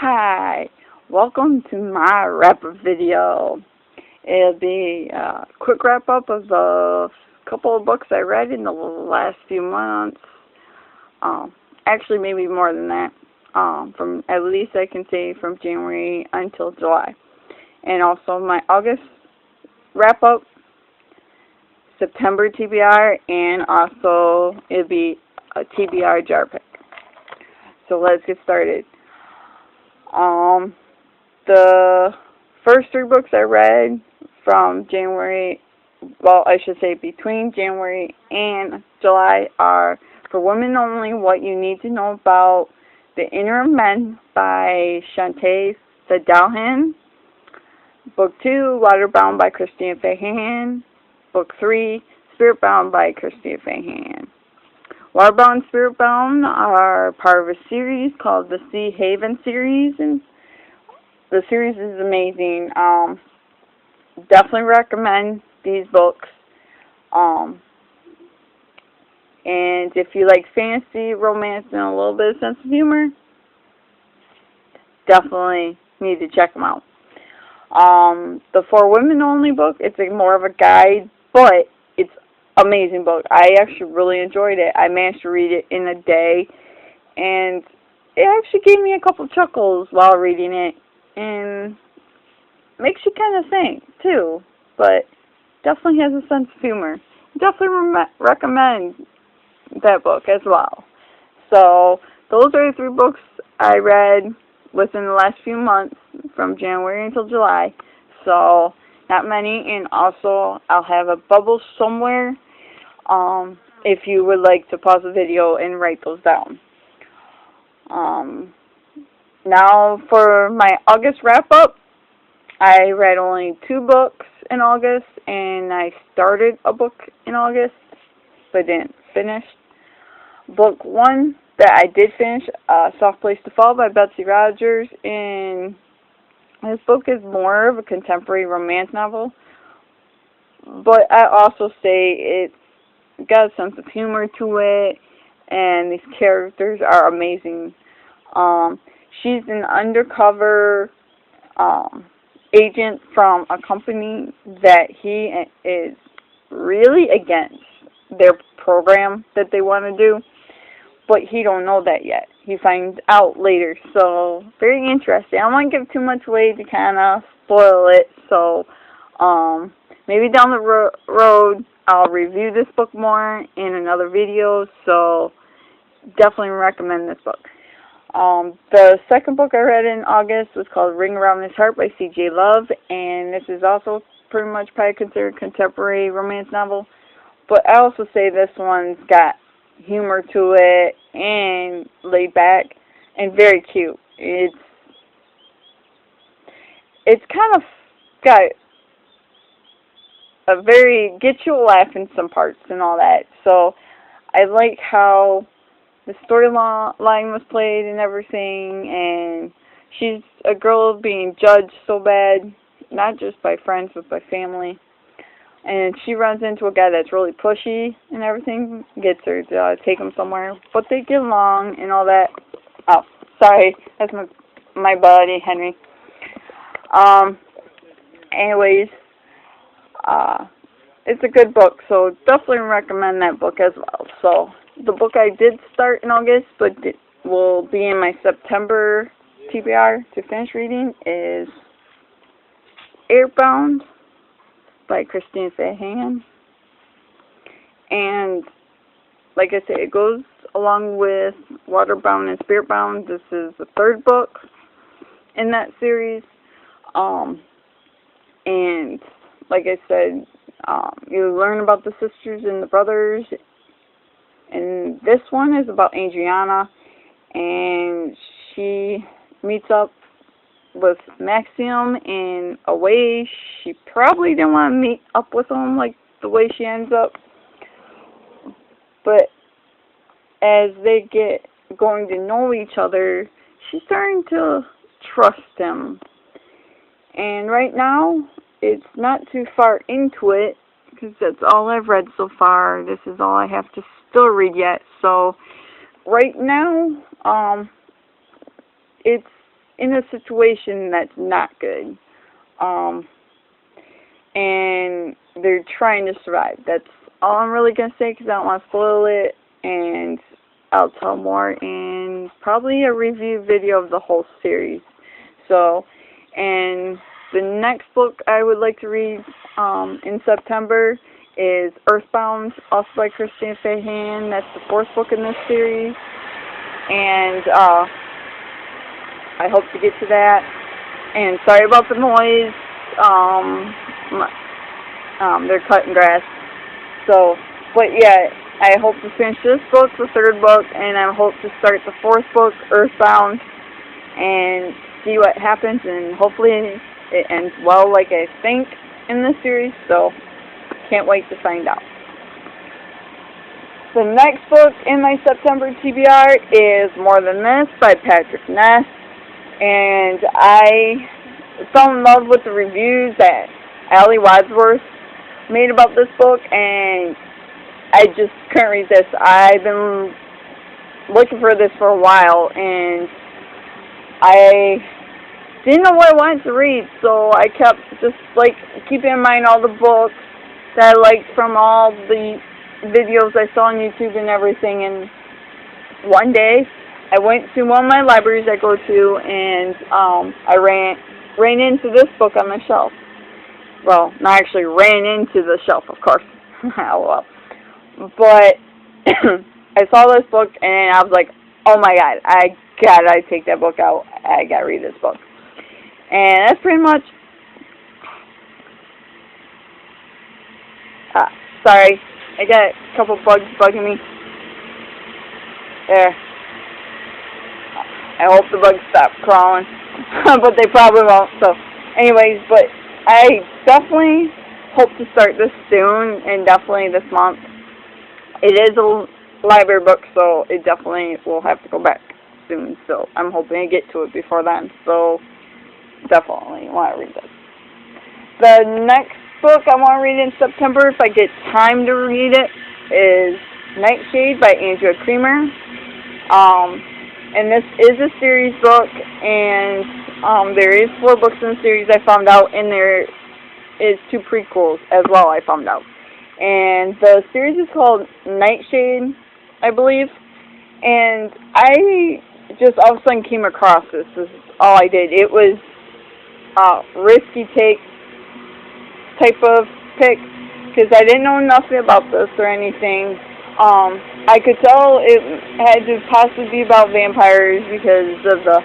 Hi, welcome to my wrap-up video. It'll be a quick wrap-up of the couple of books I read in the last few months. Actually, maybe more than that. From at least I can say from January until July. And also my August wrap-up, September TBR, and also it'll be a TBR jar pick. So let's get started. The first three books I read from January, well, I should say between January and July, are For Women Only, What You Need to Know About the Inner Men by Shantae Fedalhan. Book 2, Waterbound by Christina Fahan. Book 3, Spiritbound by Christina Fahan. Waterbound and Spiritbound are part of a series called the Sea Haven series, and the series is amazing. Definitely recommend these books. And if you like fantasy, romance, and a little bit of sense of humor, definitely need to check them out. The For Women Only book, it's more of a guide, but it's amazing book. I actually really enjoyed it. I managed to read it in a day, and it actually gave me a couple chuckles while reading it, and makes you kind of think too, but definitely has a sense of humor. Definitely recommend that book as well. So those are the three books I read within the last few months from January until July. So not many, and also I'll have a bubble somewhere if you would like to pause the video and write those down. Now for my August wrap-up, I read only 2 books in August, and I started a book in August, but didn't finish. Book 1 that I did finish, Soft Place to Fall by Betsy Rogers, and this book is more of a contemporary romance novel, but I also say it's got a sense of humor to it, and these characters are amazing. She's an undercover agent from a company that he is really against their program that they want to do, but he don't know that yet. He finds out later, so very interesting. I don't want to give too much away to kind of spoil it, so maybe down the road I'll review this book more in another video, so definitely recommend this book. The second book I read in August was called Ring Around His Heart by C.J. Love, and this is also pretty much probably considered a contemporary romance novel, but I also say this one's got humor to it and laid back and very cute. It's kind of got a very get you a laugh in some parts and all that. So I like how the storyline was played and everything, and she's a girl being judged so bad, not just by friends but by family. And she runs into a guy that's really pushy and everything, gets her to take him somewhere, but they get along and all that. Oh, sorry, that's my buddy, Henry. Anyways, it's a good book, so definitely recommend that book as well. So the book I did start in August, but will be in my September TBR to finish reading, is Airbound by Christina Fahan. And like I said, it goes along with Waterbound and Spiritbound. This is the third book in that series. And like I said, you learn about the sisters and the brothers. And this one is about Adriana, and she meets up with Maxim in a way she probably didn't want to meet up with him, like the way she ends up. But as they get going to know each other, she's starting to trust him. And right now, it's not too far into it, because that's all I've read so far. This is all I have to still read yet. So right now, it's in a situation that's not good. And they're trying to survive. That's all I'm really going to say because I don't want to spoil it, and I'll tell more in probably a review video of the whole series. So, and the next book I would like to read in September is Earthbound, also by Christine Fahan. That's the 4th book in this series, and I hope to get to that. And sorry about the noise. They're cutting grass. So, but yeah, I hope to finish this book, the 3rd book, and I hope to start the 4th book, Earthbound, and see what happens, and hopefully it ends well like I think in this series, so can't wait to find out. The next book in my September TBR is More Than This by Patrick Ness, and I fell in love with the reviews that Allie Wadsworth made about this book, and I just couldn't read this. I've been looking for this for a while, and I didn't know what I wanted to read, so I kept just like keeping in mind all the books that I liked from all the videos I saw on YouTube and everything. And one day I went to one of my libraries I go to, and I ran into this book on the shelf. Well, not actually ran into the shelf, of course. Well, but I saw this book, and I was like, oh my god, I gotta take that book out. I gotta read this book. And that's pretty much... sorry, I got a couple bugs bugging me. There. I hope the bugs stop crawling. But they probably won't. So, anyways, but I definitely hope to start this soon, and definitely this month. It is a library book, so it definitely will have to go back soon. So I'm hoping to get to it before then. So definitely want to read this. The next book I want to read in September, if I get time to read it, is Nightshade by Andrea Creamer. And this is a series book, and there is 4 books in the series I found out, and there is 2 prequels as well I found out. And the series is called Nightshade, I believe. And I just all of a sudden came across this. This is all I did. It was a risky take type of pick because I didn't know nothing about this or anything. I could tell it had to possibly be about vampires because of the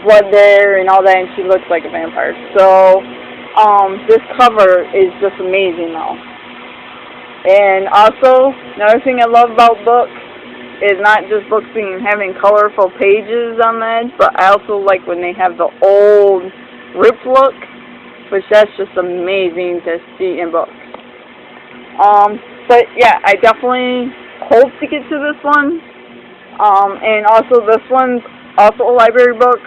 blood there and all that, and she looks like a vampire. So this cover is just amazing though. And also, another thing I love about books is not just books having colorful pages on the edge, but I also like when they have the old ripped look, which that's just amazing to see in books. But yeah, I definitely hope to get to this one. And also this one's also a library book,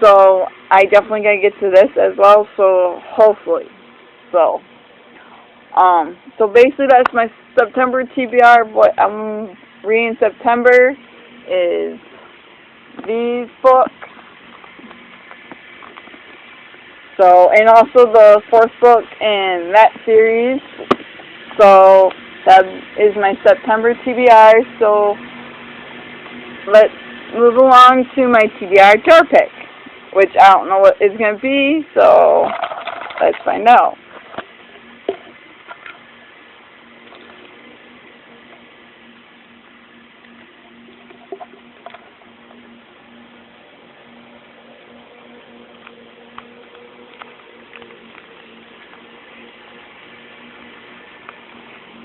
so I definitely gotta get to this as well, so hopefully. So basically that's my September TBR. What I'm reading in September is these books. So, and also the 4th book in that series. So that is my September TBR. So let's move along to my TBR jar pick, which I don't know what it's going to be, so let's find out.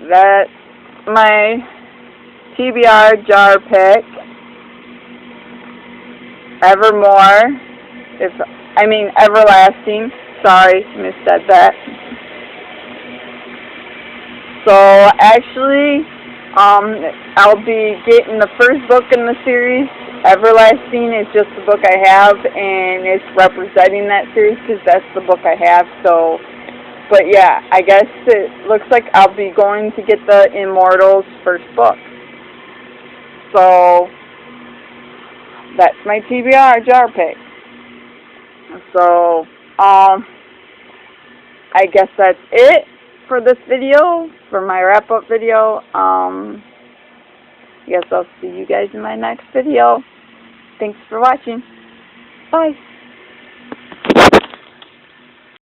That's my TBR jar pick. Evermore. Everlasting. Sorry, missaid that. So actually, I'll be getting the first book in the series. Everlasting is just the book I have, and it's representing that series because that's the book I have. So. But yeah, I guess it looks like I'll be going to get the Immortals first book. So, that's my TBR jar pick. So, I guess that's it for this video, for my wrap-up video. I guess I'll see you guys in my next video. Thanks for watching. Bye.